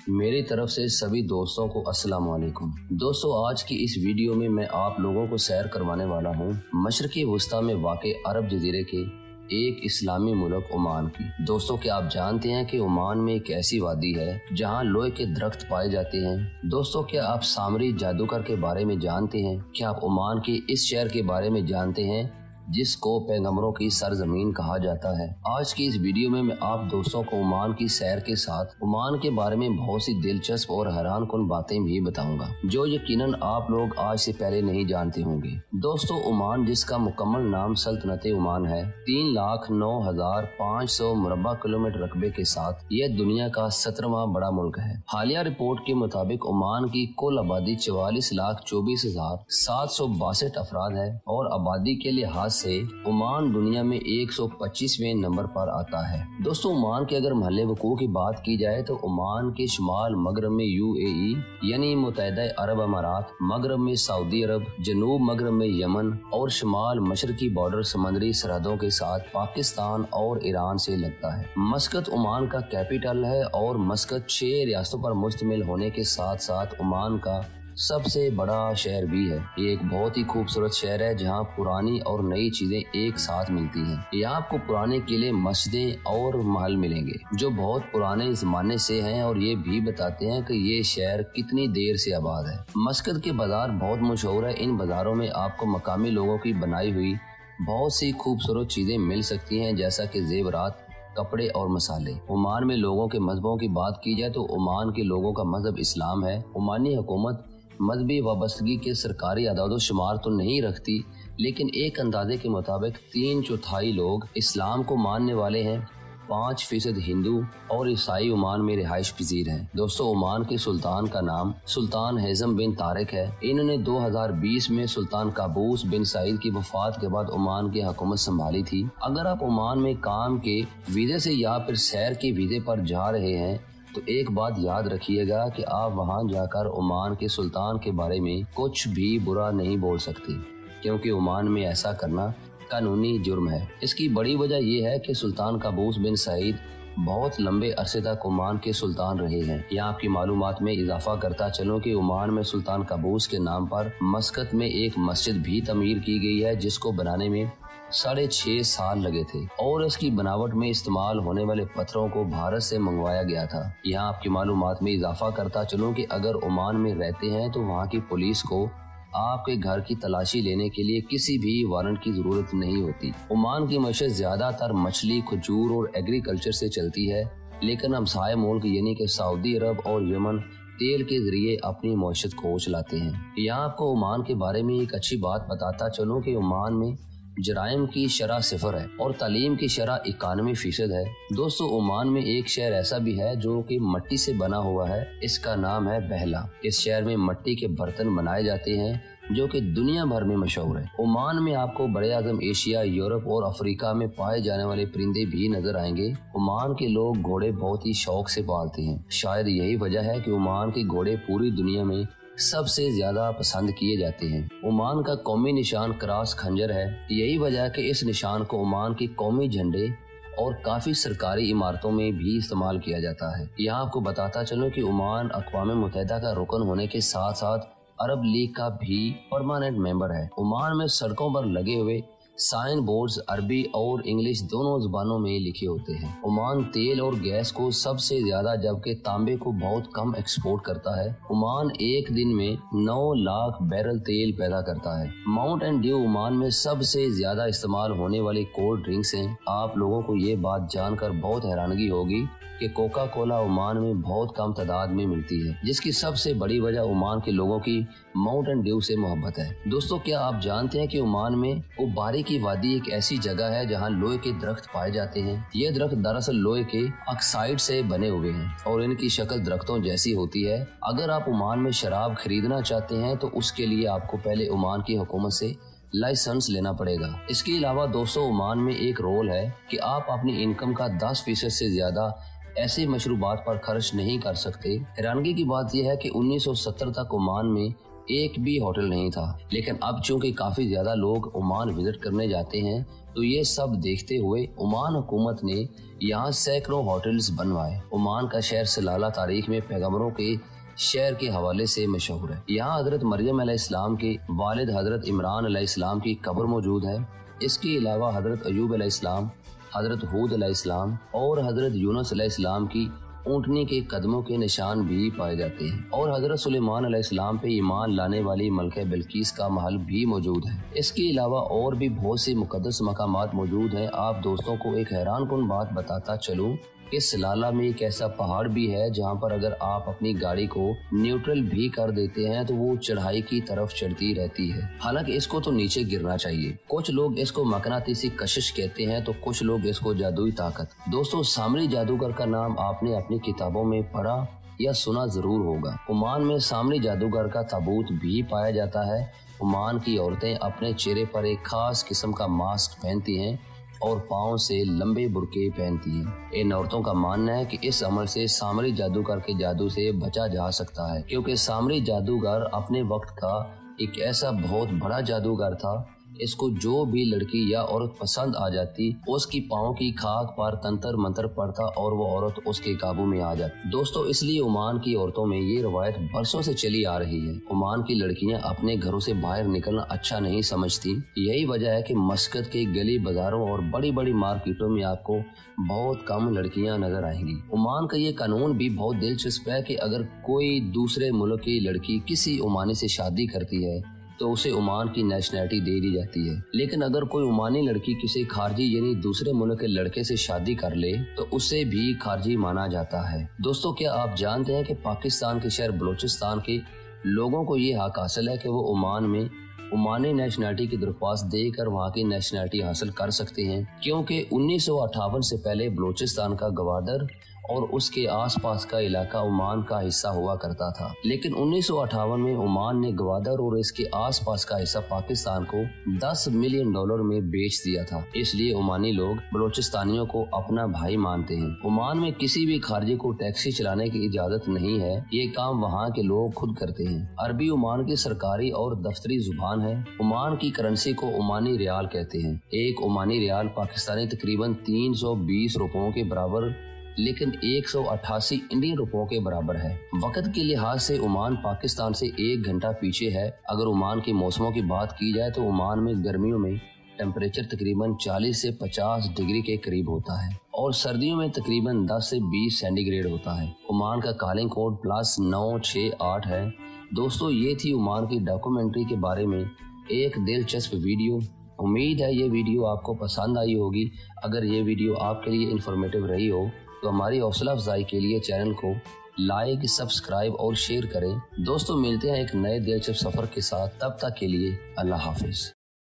मेरी तरफ से सभी दोस्तों को अस्सलाम वालेकुम। दोस्तों, आज की इस वीडियो में मैं आप लोगों को सैर करवाने वाला हूँ मशरक़ी वस्ता में वाक़े अरब जज़ीरे के एक इस्लामी मुल्क ओमान की। दोस्तों, क्या आप जानते हैं कि ओमान में एक ऐसी वादी है जहां लोहे के दरख्त पाए जाते हैं। दोस्तों, क्या आप सामरी जादूगर के बारे में जानते हैं? क्या आप ओमान के इस शहर के बारे में जानते हैं जिसको पैगंबरों की सरजमीन कहा जाता है? आज की इस वीडियो में मैं आप दोस्तों को ओमान की सैर के साथ ओमान के बारे में बहुत सी दिलचस्प और हैरान कुन बातें भी बताऊंगा जो यकीनन आप लोग आज से पहले नहीं जानते होंगे। दोस्तों, ओमान, जिसका मुकम्मल नाम सल्तनत ओमान है, 3,09,500 मुरब्बा किलोमीटर रकबे के साथ यह दुनिया का 17वां बड़ा मुल्क है। हालिया रिपोर्ट के मुताबिक ओमान की कुल आबादी 44,24,762 अफराद है और आबादी के लिहाज से ओमान दुनिया में 125वें नंबर पर आता है। दोस्तों, ओमान के अगर महल वकूअ की बात की जाए तो ओमान के शुमाल मगरब में UAE यानी मुत्तहिदा अरब अमारात, मगरब में सऊदी अरब, जनूब मगरब में यमन और शुमाल मशरकी बॉर्डर समुद्री सरहदों के साथ पाकिस्तान और ईरान से लगता है। मस्कत ओमान का कैपिटल है और मस्कत 6 रियासतों पर मुश्तमिल होने के साथ साथ ओमान का सबसे बड़ा शहर भी है। ये एक बहुत ही खूबसूरत शहर है जहाँ पुरानी और नई चीजें एक साथ मिलती हैं। यहाँ आपको पुराने किले, मस्जिदें और महल मिलेंगे जो बहुत पुराने जमाने से हैं और ये भी बताते हैं कि ये शहर कितनी देर से आबाद है। मस्कत के बाजार बहुत मशहूर है। इन बाजारों में आपको मकामी लोगों की बनाई हुई बहुत सी खूबसूरत चीजें मिल सकती हैं, जैसा कि जेवरात, कपड़े और मसाले। ओमान में लोगों के मजहबों की बात की जाए तो ओमान के लोगों का मजहब इस्लाम है। ओमानी हुकूमत मजहबी वाबस्तगी के सरकारी आदाद शुमार तो नहीं रखती, लेकिन एक अंदाजे के मुताबिक 3/4 लोग इस्लाम को मानने वाले हैं, 5% हिंदू और ईसाई ओमान में रिहाइश पजीर हैं। दोस्तों, ओमान के सुल्तान का नाम सुल्तान हैज़म बिन तारिक है। इन्होंने 2020 में सुल्तान काबूस बिन सईद की वफात के बाद ओमान की हुकूमत संभाली थी। अगर आप ओमान में काम के वीजे से या फिर सैर के वीजे पर जा रहे हैं तो एक बात याद रखिएगा कि आप वहां जाकर ओमान के सुल्तान के बारे में कुछ भी बुरा नहीं बोल सकते, क्योंकि ओमान में ऐसा करना कानूनी जुर्म है। इसकी बड़ी वजह यह है कि सुल्तान काबूस बिन सईद बहुत लंबे अरसे तक ओमान के सुल्तान रहे हैं। यहाँ आपकी मालूमात में इजाफा करता चलूं कि ओमान में सुल्तान काबूस के नाम पर मस्कत में एक मस्जिद भी तमीर की गई है जिसको बनाने में 6.5 साल लगे थे और इसकी बनावट में इस्तेमाल होने वाले पत्थरों को भारत से मंगवाया गया था। यहाँ आपकी मालूमात में इजाफा करता चलूं कि अगर ओमान में रहते हैं तो वहाँ की पुलिस को आपके घर की तलाशी लेने के लिए किसी भी वारंट की जरूरत नहीं होती। ओमान की मशत ज्यादातर मछली, खजूर और एग्रीकल्चर से चलती है, लेकिन हमसाय मुल्क यानी कि सऊदी अरब और यमन तेल के जरिए अपनी मशत को चलाते हैं। यहाँ आपको ओमान के बारे में एक अच्छी बात बताता चलूं कि ओमान में जराइम की शरह 0 है और तालीम की शरह 91% है। दोस्तों, ओमान में एक शहर ऐसा भी है जो कि मिट्टी से बना हुआ है। इसका नाम है बहला। इस शहर में मिट्टी के बर्तन बनाए जाते हैं जो कि दुनिया भर में मशहूर है। ओमान में आपको बड़े आजम एशिया, यूरोप और अफ्रीका में पाए जाने वाले परिंदे भी नजर आएंगे। ओमान के लोग घोड़े बहुत ही शौक से पालते हैं। शायद यही वजह है कि ओमान के घोड़े पूरी दुनिया में सबसे ज्यादा पसंद किए जाते हैं। ओमान का कौमी निशान क्रॉस खंजर है। यही वजह है कि इस निशान को ओमान के कौमी झंडे और काफी सरकारी इमारतों में भी इस्तेमाल किया जाता है। यहाँ आपको बताता चलूं कि ओमान अक़वाम मुत्तहिदा का रुकन होने के साथ साथ अरब लीग का भी परमानेंट मेंबर है। ओमान में सड़कों पर लगे हुए साइन बोर्ड्स अरबी और इंग्लिश दोनों जुबानों में लिखे होते हैं। ओमान तेल और गैस को सबसे ज्यादा जबकि तांबे को बहुत कम एक्सपोर्ट करता है। ओमान एक दिन में 9 लाख बैरल तेल पैदा करता है। माउंटेन ड्यू ओमान में सबसे ज्यादा इस्तेमाल होने वाली कोल्ड ड्रिंक्स हैं। आप लोगों को ये बात जानकर बहुत हैरानगी होगी कि कोका कोला ओमान में बहुत कम तादाद में मिलती है, जिसकी सबसे बड़ी वजह ओमान के लोगों की माउंटेन ड्यू से मोहब्बत है। दोस्तों, क्या आप जानते हैं कि ओमान में उबारी की वादी एक ऐसी जगह है जहां लोहे के दरख्त पाए जाते हैं। ये दरख्त दरअसल लोहे के ऑक्साइड से बने हुए हैं और इनकी शक्ल दरख्तों जैसी होती है। अगर आप ओमान में शराब खरीदना चाहते हैं तो उसके लिए आपको पहले ओमान की हुकूमत से लाइसेंस लेना पड़ेगा। इसके अलावा दोस्तों, ओमान में एक रोल है कि आप अपनी इनकम का 10% से ज्यादा ऐसे मशरूबात पर खर्च नहीं कर सकते। हैरानगी की बात यह है कि 1970 तक ओमान में एक भी होटल नहीं था। लेकिन अब चूंकि काफी ज्यादा लोग ओमान विजिट करने जाते हैं, तो ये सब देखते हुए ओमान हुकूमत ने यहाँ सैकड़ों होटल्स बनवाए। ओमान का शहर सलाला तारीख में पैगंबरों के शहर के हवाले से मशहूर है। यहाँ हजरत मरियम अलैहिस्सलाम के वालिद हजरत इमरान अलैहिस्सलाम की कब्र मौजूद है। इसके अलावा हजरत अयूब अलैहिस्सलाम, हजरत हूद अलैहिस्सलाम और हजरत यूनुस अलैहिस्सलाम की ऊँटनी के कदमों के निशान भी पाए जाते हैं। और हजरत सुलेमान अलैहिस्सलाम पे ईमान लाने वाली मलका बिल्किस का महल भी मौजूद है। इसके अलावा और भी बहुत से मुकद्दस मकामात मौजूद हैं। आप दोस्तों को एक हैरान कुन बात बताता चलूं कि सलाला में एक ऐसा पहाड़ भी है जहां पर अगर आप अपनी गाड़ी को न्यूट्रल भी कर देते हैं तो वो चढ़ाई की तरफ चढ़ती रहती है। हालांकि इसको तो नीचे गिरना चाहिए। कुछ लोग इसको मकनातीसी कशिश कहते हैं तो कुछ लोग इसको जादुई ताकत। दोस्तों, सामरी जादूगर का नाम आपने अपनी किताबों में पढ़ा या सुना जरूर होगा। ओमान में सामरी जादूगर का ताबूत भी पाया जाता है। ओमान की औरतें अपने चेहरे पर एक खास किस्म का मास्क पहनती हैं और पाँव से लंबे बुरके पहनती हैं। इन औरतों का मानना है कि इस अमल से सामरी जादूगर के जादू से बचा जा सकता है, क्योंकि सामरी जादूगर अपने वक्त का एक ऐसा बहुत बड़ा जादूगर था। इसको जो भी लड़की या औरत पसंद आ जाती, उसकी पाँव की खाक पर तंत्र मंत्र पड़ता और वो औरत उसके काबू में आ जाती। दोस्तों, इसलिए ओमान की औरतों में ये रवायत बरसों से चली आ रही है। ओमान की लड़कियां अपने घरों से बाहर निकलना अच्छा नहीं समझती। यही वजह है कि मस्कत के गली बाजारों और बड़ी बड़ी मार्केटों में आपको बहुत कम लड़कियां नजर आएंगी। ओमान का ये कानून भी बहुत दिलचस्प है कि अगर कोई दूसरे मुल्क की लड़की किसी ओमानी से शादी करती है तो उसे ओमान की नेशनैलिटी दे दी जाती है। लेकिन अगर कोई ओमानी लड़की किसी खारजी यानी दूसरे मुल्क के लड़के से शादी कर ले तो उसे भी खारजी माना जाता है। दोस्तों, क्या आप जानते हैं कि पाकिस्तान के शहर बलूचिस्तान के लोगों को ये हक हासिल है कि वो ओमान में ओमानी नेशनैलिटी की दरख्वास्त देकर वहाँ की नेशनैलिटी हासिल कर सकते हैं, क्योंकि 1958 से पहले बलूचिस्तान का गवादर और उसके आसपास का इलाका ओमान का हिस्सा हुआ करता था। लेकिन 1958 में ओमान ने गवादर और इसके आसपास का हिस्सा पाकिस्तान को $10 मिलियन में बेच दिया था। इसलिए ओमानी लोग बलूचिस्तानियों को अपना भाई मानते हैं। ओमान में किसी भी खारजी को टैक्सी चलाने की इजाजत नहीं है। ये काम वहाँ के लोग खुद करते हैं। अरबी ओमान की सरकारी और दफ्तरी जुबान है। ओमान की करेंसी को ओमानी रियाल कहते हैं। एक ओमानी रियाल पाकिस्तानी तकरीबन 320 रुपयों के बराबर, लेकिन 188 इंडियन रुपयों के बराबर है। वक्त के लिहाज से ओमान पाकिस्तान से 1 घंटा पीछे है। अगर ओमान के मौसमों की बात की जाए तो ओमान में गर्मियों में टेम्परेचर तकरीबन 40 से 50 डिग्री के करीब होता है और सर्दियों में तकरीबन 10 से 20 सेंटीग्रेड होता है। ओमान का कॉलिंग कोड +968 है। दोस्तों, ये थी ओमान की डॉक्यूमेंट्री के बारे में एक दिलचस्प वीडियो। उम्मीद है ये वीडियो आपको पसंद आई होगी। अगर ये वीडियो आपके लिए इंफॉर्मेटिव रही हो तो हमारी हौसला अफजाई के लिए चैनल को लाइक, सब्सक्राइब और शेयर करें। दोस्तों, मिलते हैं एक नए दिलचस्प सफर के साथ। तब तक के लिए अल्लाह हाफिज।